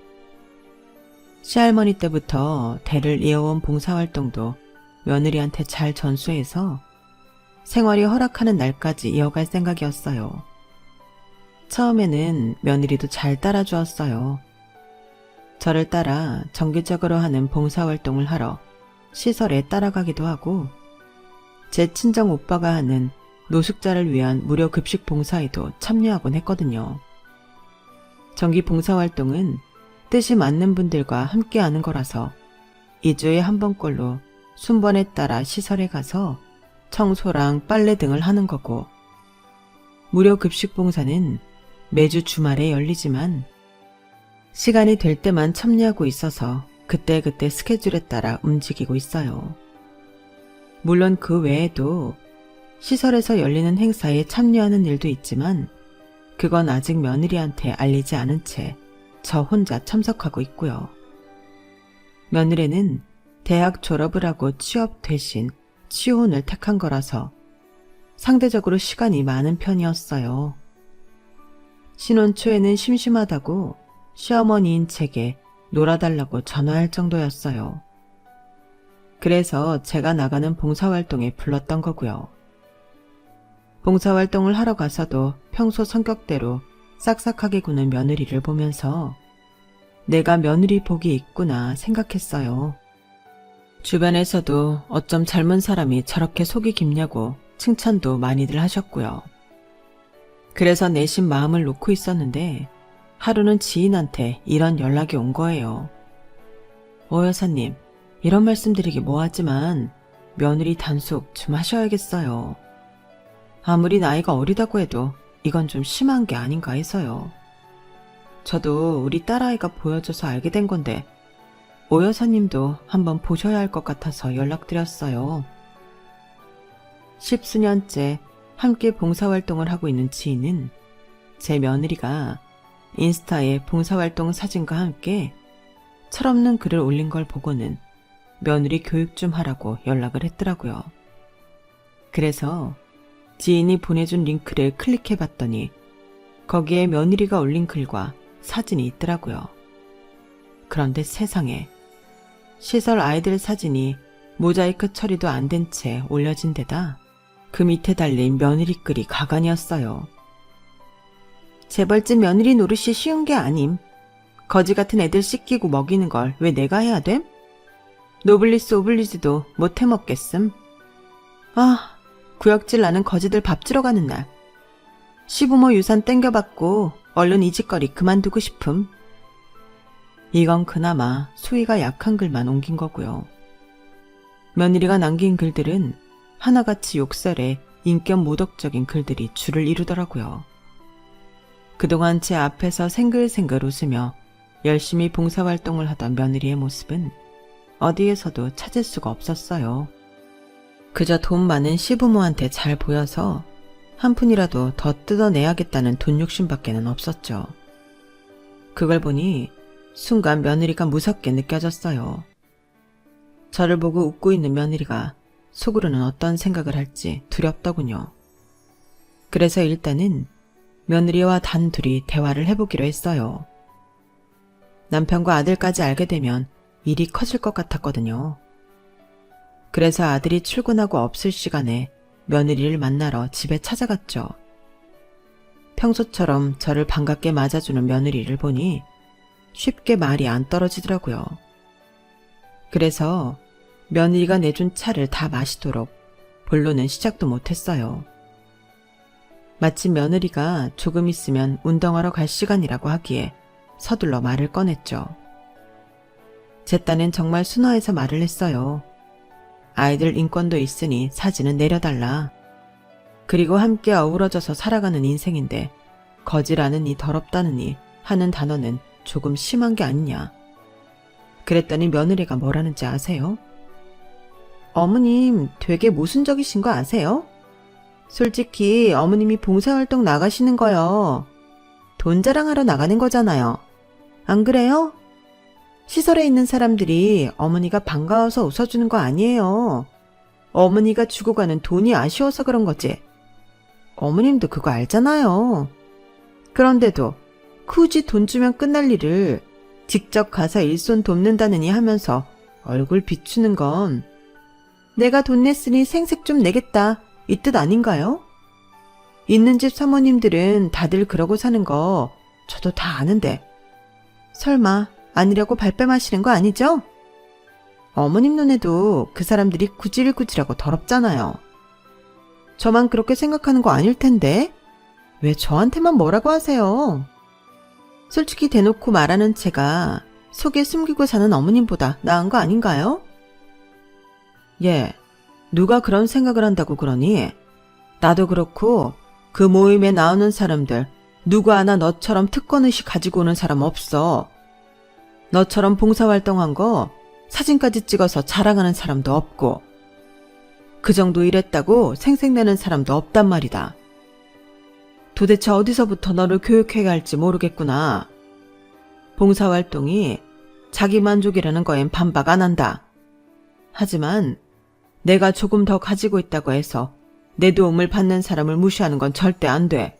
시할머니 때부터 대를 이어온 봉사활동도 며느리한테 잘 전수해서 생활이 허락하는 날까지 이어갈 생각이었어요. 처음에는 며느리도 잘 따라주었어요. 저를 따라 정기적으로 하는 봉사활동을 하러 시설에 따라가기도 하고 제 친정 오빠가 하는 노숙자를 위한 무료 급식 봉사에도 참여하곤 했거든요. 정기 봉사활동은 뜻이 맞는 분들과 함께하는 거라서 2주에 한 번꼴로 순번에 따라 시설에 가서 청소랑 빨래 등을 하는 거고 무료 급식 봉사는 매주 주말에 열리지만 시간이 될 때만 참여하고 있어서 그때그때 스케줄에 따라 움직이고 있어요. 물론 그 외에도 시설에서 열리는 행사에 참여하는 일도 있지만 그건 아직 며느리한테 알리지 않은 채 저 혼자 참석하고 있고요. 며느리는 대학 졸업을 하고 취업 대신 취혼을 택한 거라서 상대적으로 시간이 많은 편이었어요. 신혼 초에는 심심하다고 시어머니인 제게 놀아달라고 전화할 정도였어요. 그래서 제가 나가는 봉사활동에 불렀던 거고요. 봉사활동을 하러 가서도 평소 성격대로 싹싹하게 구는 며느리를 보면서 내가 며느리 복이 있구나 생각했어요. 주변에서도 어쩜 젊은 사람이 저렇게 속이 깊냐고 칭찬도 많이들 하셨고요. 그래서 내심 마음을 놓고 있었는데 하루는 지인한테 이런 연락이 온 거예요. 여사님, 이런 말씀드리기 뭐하지만 며느리 단속 좀 하셔야겠어요. 아무리 나이가 어리다고 해도 이건 좀 심한 게 아닌가 해서요. 저도 우리 딸아이가 보여줘서 알게 된 건데 여사님도 한번 보셔야 할 것 같아서 연락드렸어요. 10수년째 함께 봉사활동을 하고 있는 지인은 제 며느리가 인스타에 봉사활동 사진과 함께 철없는 글을 올린 걸 보고는 며느리 교육 좀 하라고 연락을 했더라고요. 그래서 지인이 보내준 링크를 클릭해봤더니 거기에 며느리가 올린 글과 사진이 있더라고요. 그런데 세상에 시설 아이들 사진이 모자이크 처리도 안 된 채 올려진 데다 그 밑에 달린 며느리 글이 가관이었어요. 재벌집 며느리 노릇이 쉬운 게 아님. 거지 같은 애들 씻기고 먹이는 걸 왜 내가 해야 됨? 노블리스 오블리즈도 못 해먹겠음. 구역질 나는 거지들 밥 주러 가는 날. 시부모 유산 땡겨받고 얼른 이 짓거리 그만두고 싶음. 이건 그나마 수위가 약한 글만 옮긴 거고요. 며느리가 남긴 글들은 하나같이 욕설에 인격 모독적인 글들이 줄을 이루더라고요. 그동안 제 앞에서 생글생글 웃으며 열심히 봉사활동을 하던 며느리의 모습은 어디에서도 찾을 수가 없었어요. 그저 돈 많은 시부모한테 잘 보여서 한 푼이라도 더 뜯어내야겠다는 돈 욕심밖에는 없었죠. 그걸 보니 순간 며느리가 무섭게 느껴졌어요. 저를 보고 웃고 있는 며느리가 속으로는 어떤 생각을 할지 두렵더군요. 그래서 일단은 며느리와 단둘이 대화를 해보기로 했어요. 남편과 아들까지 알게 되면 일이 커질 것 같았거든요. 그래서 아들이 출근하고 없을 시간에 며느리를 만나러 집에 찾아갔죠. 평소처럼 저를 반갑게 맞아주는 며느리를 보니 쉽게 말이 안 떨어지더라고요. 그래서 며느리가 내준 차를 다 마시도록 본론은 시작도 못했어요. 마침 며느리가 조금 있으면 운동하러 갈 시간이라고 하기에 서둘러 말을 꺼냈죠. 제 딴엔 정말 순화해서 말을 했어요. 아이들 인권도 있으니 사진은 내려달라. 그리고 함께 어우러져서 살아가는 인생인데 거지라느니 더럽다느니 하는 단어는 조금 심한 게 아니냐. 그랬더니 며느리가 뭐라는지 아세요? 어머님 되게 모순적이신 거 아세요? 솔직히 어머님이 봉사활동 나가시는 거요. 돈 자랑하러 나가는 거잖아요. 안 그래요? 시설에 있는 사람들이 어머니가 반가워서 웃어주는 거 아니에요. 어머니가 주고 가는 돈이 아쉬워서 그런 거지. 어머님도 그거 알잖아요. 그런데도 굳이 돈 주면 끝날 일을 직접 가서 일손 돕는다느니 하면서 얼굴 비추는 건 내가 돈 냈으니 생색 좀 내겠다 이 뜻 아닌가요? 있는 집 사모님들은 다들 그러고 사는 거 저도 다 아는데 설마 아니라고 발뺌하시는 거 아니죠? 어머님 눈에도 그 사람들이 구질구질하고 더럽잖아요. 저만 그렇게 생각하는 거 아닐 텐데 왜 저한테만 뭐라고 하세요? 솔직히 대놓고 말하는 제가 속에 숨기고 사는 어머님보다 나은 거 아닌가요? 예, 누가 그런 생각을 한다고 그러니? 나도 그렇고 그 모임에 나오는 사람들 누구 하나 너처럼 특권의식 가지고 오는 사람 없어. 너처럼 봉사활동한 거 사진까지 찍어서 자랑하는 사람도 없고 그 정도 일했다고 생색내는 사람도 없단 말이다. 도대체 어디서부터 너를 교육해야 할지 모르겠구나. 봉사활동이 자기 만족이라는 거엔 반박 안 한다. 하지만 내가 조금 더 가지고 있다고 해서 내 도움을 받는 사람을 무시하는 건 절대 안 돼.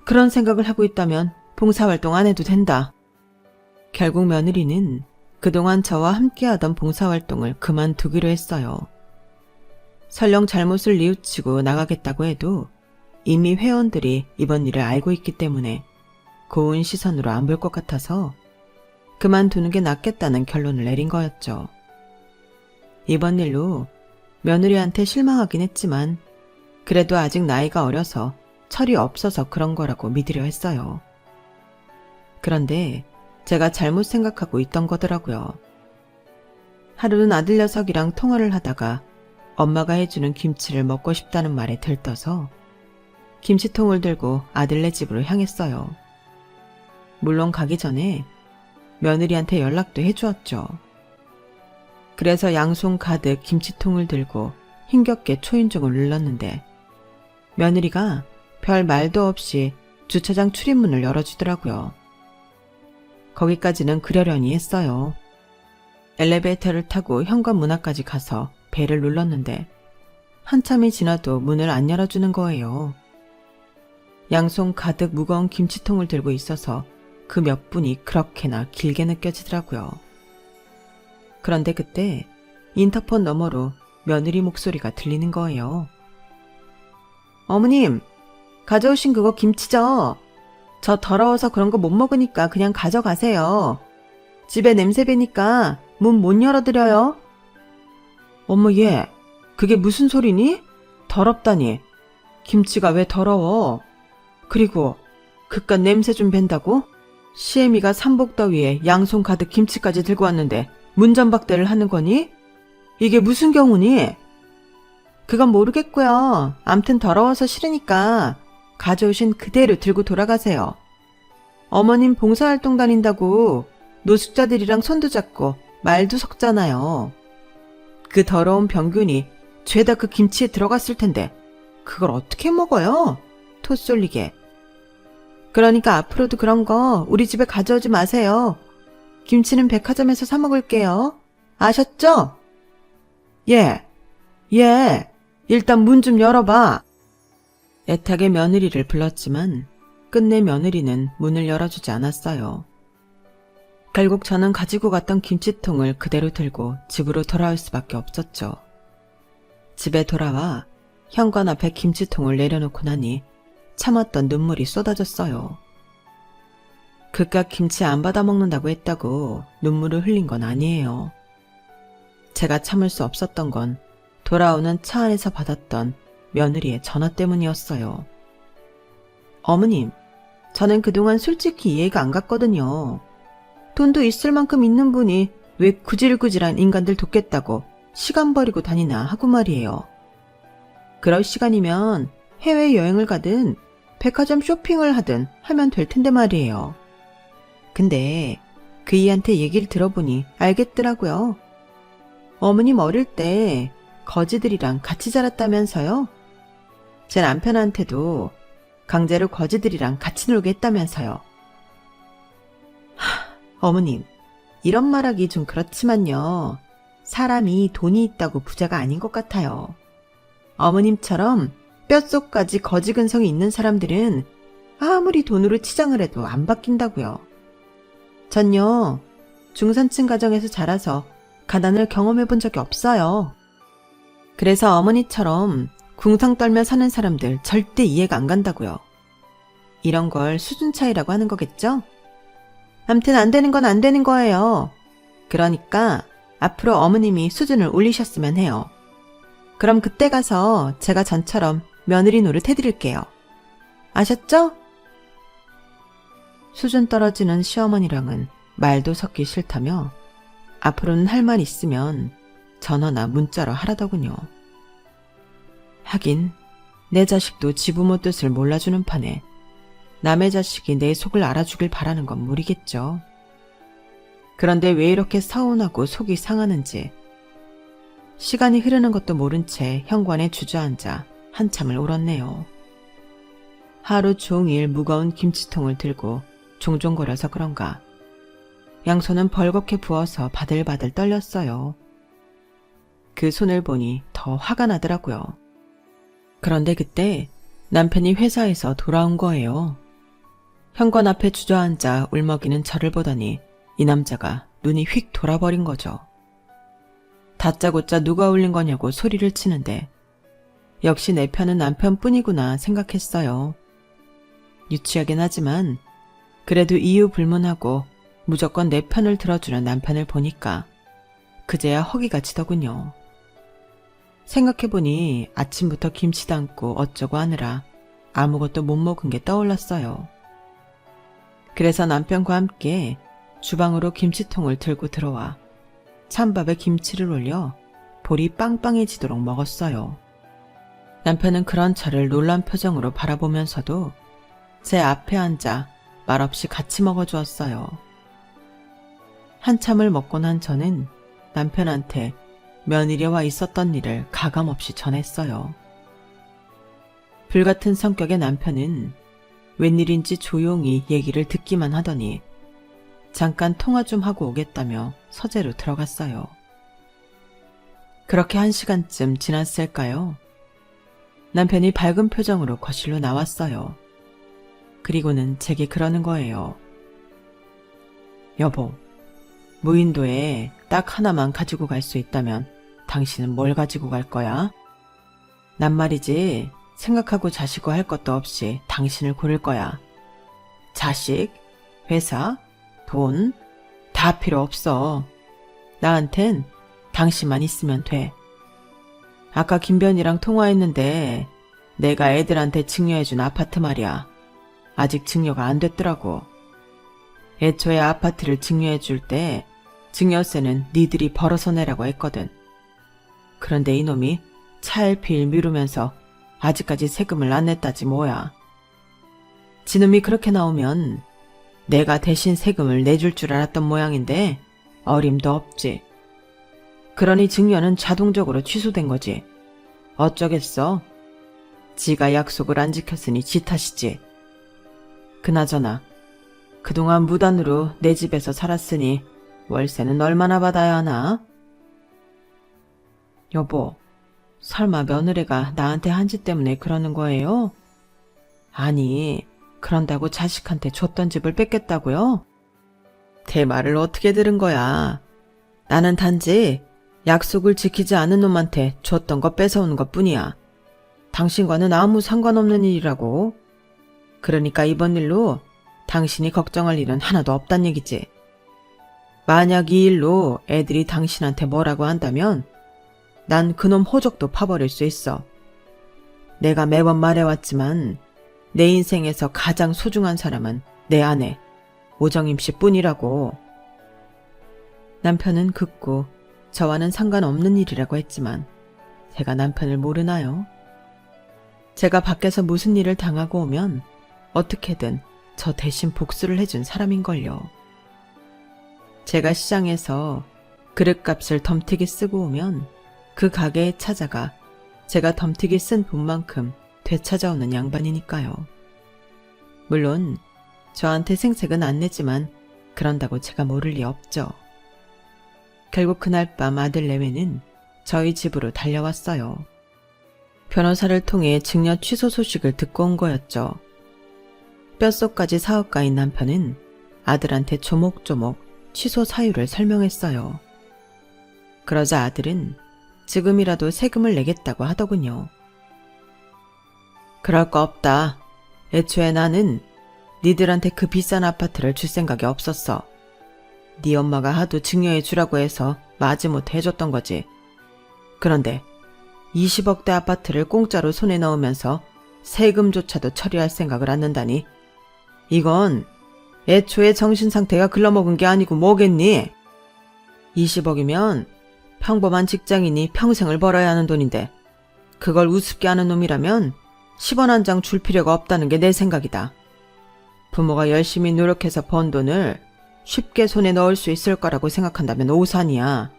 그런 생각을 하고 있다면 봉사활동 안 해도 된다. 결국 며느리는 그동안 저와 함께하던 봉사활동을 그만두기로 했어요. 설령 잘못을 뉘우치고 나가겠다고 해도 이미 회원들이 이번 일을 알고 있기 때문에 고운 시선으로 안 볼 것 같아서 그만두는 게 낫겠다는 결론을 내린 거였죠. 이번 일로 며느리한테 실망하긴 했지만 그래도 아직 나이가 어려서 철이 없어서 그런 거라고 믿으려 했어요. 그런데 제가 잘못 생각하고 있던 거더라고요. 하루는 아들 녀석이랑 통화를 하다가 엄마가 해주는 김치를 먹고 싶다는 말에 들떠서 김치통을 들고 아들네 집으로 향했어요. 물론 가기 전에 며느리한테 연락도 해주었죠. 그래서 양손 가득 김치통을 들고 힘겹게 초인종을 눌렀는데 며느리가 별 말도 없이 주차장 출입문을 열어주더라고요. 거기까지는 그러려니 했어요. 엘리베이터를 타고 현관문 앞까지 가서 벨을 눌렀는데 한참이 지나도 문을 안 열어주는 거예요. 양손 가득 무거운 김치통을 들고 있어서 그 몇 분이 그렇게나 길게 느껴지더라고요. 그런데 그때 인터폰 너머로 며느리 목소리가 들리는 거예요. 어머님, 가져오신 그거 김치죠? 저 더러워서 그런 거 못 먹으니까 그냥 가져가세요. 집에 냄새 배니까 문 못 열어드려요. 어머 얘, 그게 무슨 소리니? 더럽다니. 김치가 왜 더러워? 그리고 그깟 냄새 좀 밴다고? 시애미가 삼복더위에 양손 가득 김치까지 들고 왔는데 문전박대를 하는 거니? 이게 무슨 경우니? 그건 모르겠고요. 암튼 더러워서 싫으니까 가져오신 그대로 들고 돌아가세요. 어머님 봉사활동 다닌다고 노숙자들이랑 손도 잡고 말도 섞잖아요. 그 더러운 병균이 죄다 그 김치에 들어갔을 텐데 그걸 어떻게 먹어요? 토 쏠리게. 그러니까 앞으로도 그런 거 우리 집에 가져오지 마세요. 김치는 백화점에서 사 먹을게요. 아셨죠? 예, 일단 문 좀 열어봐. 애타게 며느리를 불렀지만 끝내 며느리는 문을 열어주지 않았어요. 결국 저는 가지고 갔던 김치통을 그대로 들고 집으로 돌아올 수밖에 없었죠. 집에 돌아와 현관 앞에 김치통을 내려놓고 나니 참았던 눈물이 쏟아졌어요. 그깟 김치 안 받아 먹는다고 했다고 눈물을 흘린 건 아니에요. 제가 참을 수 없었던 건 돌아오는 차 안에서 받았던 며느리의 전화 때문이었어요. 어머님, 저는 그동안 솔직히 이해가 안 갔거든요. 돈도 있을 만큼 있는 분이 왜 구질구질한 인간들 돕겠다고 시간 버리고 다니나 하고 말이에요. 그럴 시간이면 해외여행을 가든 백화점 쇼핑을 하든 하면 될 텐데 말이에요. 근데 그이한테 얘기를 들어보니 알겠더라고요. 어머님 어릴 때 거지들이랑 같이 자랐다면서요? 제 남편한테도 강제로 거지들이랑 같이 놀게 했다면서요. 어머님, 이런 말하기 좀 그렇지만요. 사람이 돈이 있다고 부자가 아닌 것 같아요. 어머님처럼 뼛속까지 거지 근성이 있는 사람들은 아무리 돈으로 치장을 해도 안 바뀐다고요. 전요, 중산층 가정에서 자라서 가난을 경험해 본 적이 없어요. 그래서 어머니처럼 궁상 떨며 사는 사람들 절대 이해가 안 간다고요. 이런 걸 수준 차이라고 하는 거겠죠? 암튼 안 되는 건 안 되는 거예요. 그러니까 앞으로 어머님이 수준을 올리셨으면 해요. 그럼 그때 가서 제가 전처럼 며느리 노릇 해드릴게요. 아셨죠? 수준 떨어지는 시어머니랑은 말도 섞기 싫다며 앞으로는 할 말 있으면 전화나 문자로 하라더군요. 하긴 내 자식도 지부모 뜻을 몰라주는 판에 남의 자식이 내 속을 알아주길 바라는 건 무리겠죠. 그런데 왜 이렇게 서운하고 속이 상하는지 시간이 흐르는 것도 모른 채 현관에 주저앉아 한참을 울었네요. 하루 종일 무거운 김치통을 들고 종종거려서 그런가 양손은 벌겋게 부어서 바들바들 떨렸어요. 그 손을 보니 더 화가 나더라고요. 그런데 그때 남편이 회사에서 돌아온 거예요. 현관 앞에 주저앉아 울먹이는 저를 보더니 이 남자가 눈이 휙 돌아버린 거죠. 다짜고짜 누가 울린 거냐고 소리를 치는데 역시 내 편은 남편뿐이구나 생각했어요. 유치하긴 하지만 그래도 이유 불문하고 무조건 내 편을 들어주는 남편을 보니까 그제야 허기가 지더군요. 생각해보니 아침부터 김치 담고 어쩌고 하느라 아무것도 못 먹은 게 떠올랐어요. 그래서 남편과 함께 주방으로 김치통을 들고 들어와 찬밥에 김치를 올려 볼이 빵빵해지도록 먹었어요. 남편은 그런 저를 놀란 표정으로 바라보면서도 제 앞에 앉아 말없이 같이 먹어주었어요. 한참을 먹고 난 저는 남편한테 며느리와 있었던 일을 가감없이 전했어요. 불같은 성격의 남편은 웬일인지 조용히 얘기를 듣기만 하더니 잠깐 통화 좀 하고 오겠다며 서재로 들어갔어요. 그렇게 1시간쯤 지났을까요? 남편이 밝은 표정으로 거실로 나왔어요. 그리고는 제게 그러는 거예요. 여보, 무인도에 딱 하나만 가지고 갈 수 있다면 당신은 뭘 가지고 갈 거야? 난 말이지 생각하고 자시고 할 것도 없이 당신을 고를 거야. 자식, 회사, 돈 다 필요 없어. 나한텐 당신만 있으면 돼. 아까 김변이랑 통화했는데 내가 애들한테 증여해준 아파트 말이야. 아직 증여가 안 됐더라고. 애초에 아파트를 증여해줄 때 증여세는 니들이 벌어서 내라고 했거든. 그런데 이놈이 차일피일 미루면서 아직까지 세금을 안 냈다지 뭐야. 지놈이 그렇게 나오면 내가 대신 세금을 내줄 줄 알았던 모양인데 어림도 없지. 그러니 증여는 자동적으로 취소된 거지. 어쩌겠어. 지가 약속을 안 지켰으니 지 탓이지. 그나저나 그동안 무단으로 내 집에서 살았으니 월세는 얼마나 받아야 하나? 여보, 설마 며느리가 나한테 한 짓 때문에 그러는 거예요? 아니, 그런다고 자식한테 줬던 집을 뺏겠다고요? 제 말을 어떻게 들은 거야? 나는 단지 약속을 지키지 않은 놈한테 줬던 거 뺏어오는 것 뿐이야. 당신과는 아무 상관없는 일이라고. 그러니까 이번 일로 당신이 걱정할 일은 하나도 없단 얘기지. 만약 이 일로 애들이 당신한테 뭐라고 한다면 난 그놈 호적도 파버릴 수 있어. 내가 매번 말해왔지만 내 인생에서 가장 소중한 사람은 내 아내 오정임 씨뿐이라고. 남편은 극구 저와는 상관없는 일이라고 했지만 제가 남편을 모르나요? 제가 밖에서 무슨 일을 당하고 오면 어떻게든 저 대신 복수를 해준 사람인걸요. 제가 시장에서 그릇값을 덤튀기 쓰고 오면 그 가게에 찾아가 제가 덤튀기 쓴 돈만큼 되찾아오는 양반이니까요. 물론 저한테 생색은 안 내지만 그런다고 제가 모를 리 없죠. 결국 그날 밤 아들 내외는 저희 집으로 달려왔어요. 변호사를 통해 증여 취소 소식을 듣고 온 거였죠. 뼛속까지 사업가인 남편은 아들한테 조목조목 취소 사유를 설명했어요. 그러자 아들은 지금이라도 세금을 내겠다고 하더군요. 그럴 거 없다. 애초에 나는 니들한테 그 비싼 아파트를 줄 생각이 없었어. 네 엄마가 하도 증여해 주라고 해서 마지못해 해줬던 거지. 그런데 20억대 아파트를 공짜로 손에 넣으면서 세금조차도 처리할 생각을 않는다니. 이건 애초에 정신상태가 글러먹은 게 아니고 뭐겠니? 20억이면 평범한 직장인이 평생을 벌어야 하는 돈인데 그걸 우습게 하는 놈이라면 10원 한 장 줄 필요가 없다는 게 내 생각이다. 부모가 열심히 노력해서 번 돈을 쉽게 손에 넣을 수 있을 거라고 생각한다면 오산이야.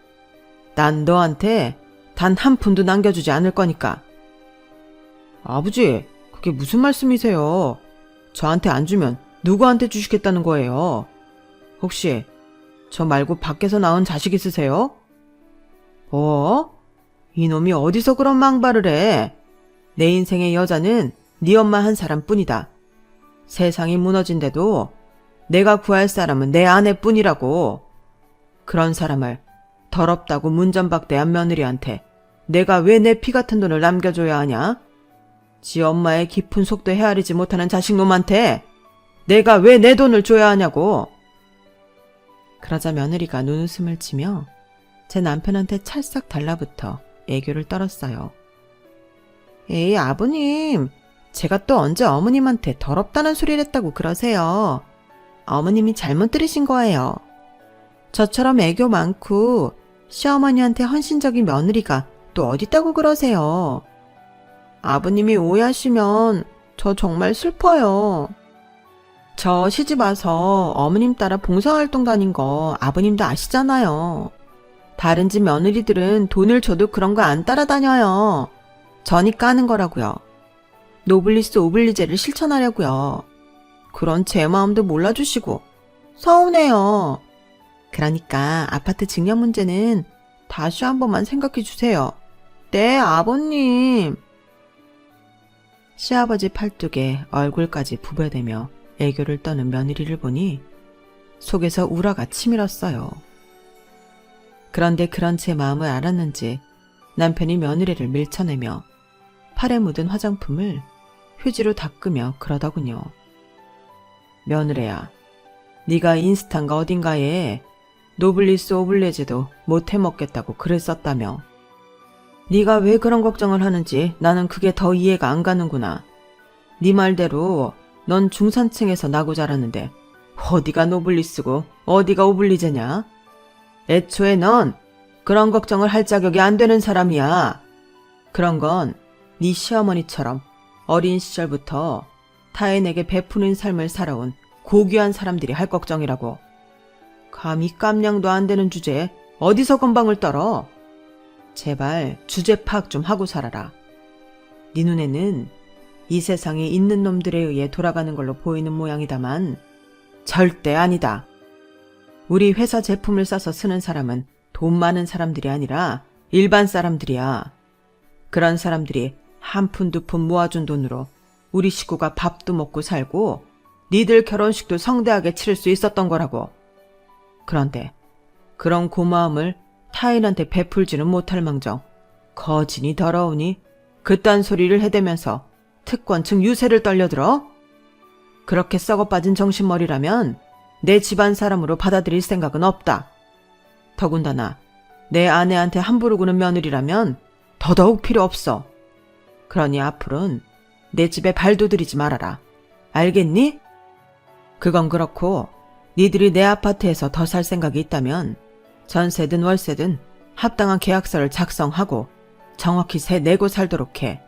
난 너한테 단 한 푼도 남겨주지 않을 거니까. 아버지, 그게 무슨 말씀이세요? 저한테 안 주면 누구한테 주시겠다는 거예요? 혹시 저 말고 밖에서 낳은 자식 있으세요? 뭐? 이놈이 어디서 그런 망발을 해? 내 인생의 여자는 네 엄마 한 사람뿐이다. 세상이 무너진데도 내가 구할 사람은 내 아내뿐이라고. 그런 사람을 더럽다고 문전박대한 며느리한테 내가 왜 내 피 같은 돈을 남겨줘야 하냐? 지 엄마의 깊은 속도 헤아리지 못하는 자식놈한테 내가 왜 내 돈을 줘야 하냐고. 그러자 며느리가 눈웃음을 치며 제 남편한테 찰싹 달라붙어 애교를 떨었어요. 에이, 아버님, 제가 또 언제 어머님한테 더럽다는 소리를 했다고 그러세요. 어머님이 잘못 들으신 거예요. 저처럼 애교 많고 시어머니한테 헌신적인 며느리가 또 어딨다고 그러세요. 아버님이 오해하시면 저 정말 슬퍼요. 저 시집 와서 어머님 따라 봉사활동 다닌 거 아버님도 아시잖아요. 다른 집 며느리들은 돈을 줘도 그런 거 안 따라다녀요. 저니까 하는 거라고요. 노블리스 오블리제를 실천하려고요. 그런 제 마음도 몰라주시고 서운해요. 그러니까 아파트 증여 문제는 다시 한 번만 생각해 주세요. 네, 아버님. 시아버지 팔뚝에 얼굴까지 부벼대며 애교를 떠는 며느리를 보니 속에서 우라가 치밀었어요. 그런데 그런 제 마음을 알았는지 남편이 며느리를 밀쳐내며 팔에 묻은 화장품을 휴지로 닦으며 그러더군요. 며느리야, 네가 인스타인가 어딘가에 노블리스 오블레제도 못 해먹겠다고 글을 썼다며. 네가 왜 그런 걱정을 하는지 나는 그게 더 이해가 안 가는구나. 네 말대로 넌 중산층에서 나고 자랐는데 어디가 노블리스고 어디가 오블리제냐? 애초에 넌 그런 걱정을 할 자격이 안 되는 사람이야. 그런 건 네 시어머니처럼 어린 시절부터 타인에게 베푸는 삶을 살아온 고귀한 사람들이 할 걱정이라고. 감히 깜냥도 안 되는 주제에 어디서 건방을 떨어? 제발 주제 파악 좀 하고 살아라. 네 눈에는 이 세상에 있는 놈들에 의해 돌아가는 걸로 보이는 모양이다만 절대 아니다. 우리 회사 제품을 싸서 쓰는 사람은 돈 많은 사람들이 아니라 일반 사람들이야. 그런 사람들이 한 푼 두 푼 모아준 돈으로 우리 식구가 밥도 먹고 살고 니들 결혼식도 성대하게 치를 수 있었던 거라고. 그런데 그런 고마움을 타인한테 베풀지는 못할 망정 거진이 더러우니 그딴 소리를 해대면서 특권층 유세를 떨려들어? 그렇게 썩어빠진 정신머리라면 내 집안 사람으로 받아들일 생각은 없다. 더군다나 내 아내한테 함부로 구는 며느리라면 더더욱 필요 없어. 그러니 앞으로는 내 집에 발도 들이지 말아라. 알겠니? 그건 그렇고 니들이 내 아파트에서 더 살 생각이 있다면 전세든 월세든 합당한 계약서를 작성하고 정확히 세 내고 살도록 해.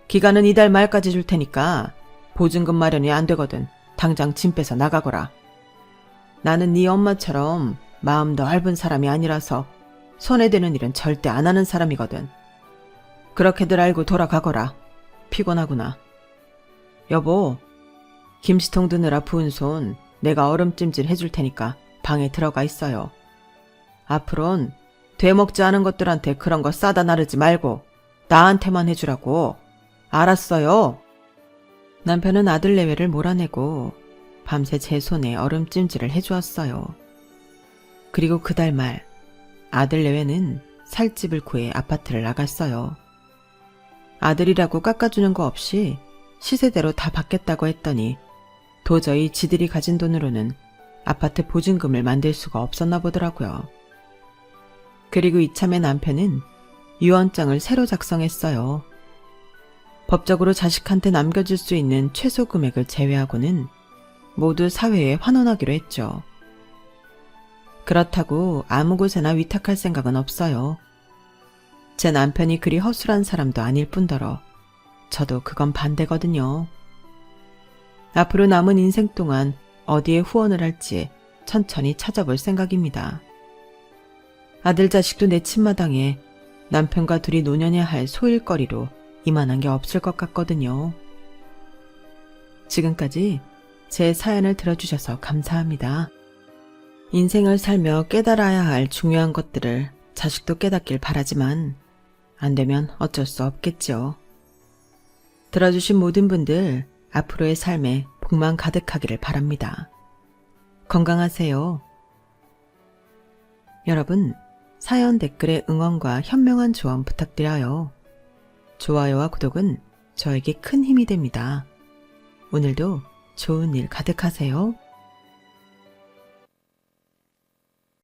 기간은 이달 말까지 줄 테니까 보증금 마련이 안 되거든 당장 짐 빼서 나가거라. 나는 네 엄마처럼 마음 넓은 사람이 아니라서 손에 대는 일은 절대 안 하는 사람이거든. 그렇게들 알고 돌아가거라. 피곤하구나. 여보, 김치통 드느라 부은 손 내가 얼음찜질 해줄 테니까 방에 들어가 있어요. 앞으론 되먹지 않은 것들한테 그런 거 싸다 나르지 말고 나한테만 해주라고. 알았어요? 남편은 아들 내외를 몰아내고 밤새 제 손에 얼음찜질을 해주었어요. 그리고 그달 말 아들 내외는 살 집을 구해 아파트를 나갔어요. 아들이라고 깎아주는 거 없이 시세대로 다 받겠다고 했더니 도저히 지들이 가진 돈으로는 아파트 보증금을 만들 수가 없었나 보더라고요. 그리고 이참에 남편은 유언장을 새로 작성했어요. 법적으로 자식한테 남겨줄 수 있는 최소 금액을 제외하고는 모두 사회에 환원하기로 했죠. 그렇다고 아무 곳에나 위탁할 생각은 없어요. 제 남편이 그리 허술한 사람도 아닐 뿐더러 저도 그건 반대거든요. 앞으로 남은 인생 동안 어디에 후원을 할지 천천히 찾아볼 생각입니다. 아들 자식도 내 집마당에 남편과 둘이 노년해야 할 소일거리로 이만한 게 없을 것 같거든요. 지금까지 제 사연을 들어주셔서 감사합니다. 인생을 살며 깨달아야 할 중요한 것들을 자식도 깨닫길 바라지만 안 되면 어쩔 수 없겠죠. 들어주신 모든 분들 앞으로의 삶에 복만 가득하기를 바랍니다. 건강하세요. 여러분, 사연 댓글에 응원과 현명한 조언 부탁드려요. 좋아요와 구독은 저에게 큰 힘이 됩니다. 오늘도 좋은 일 가득하세요.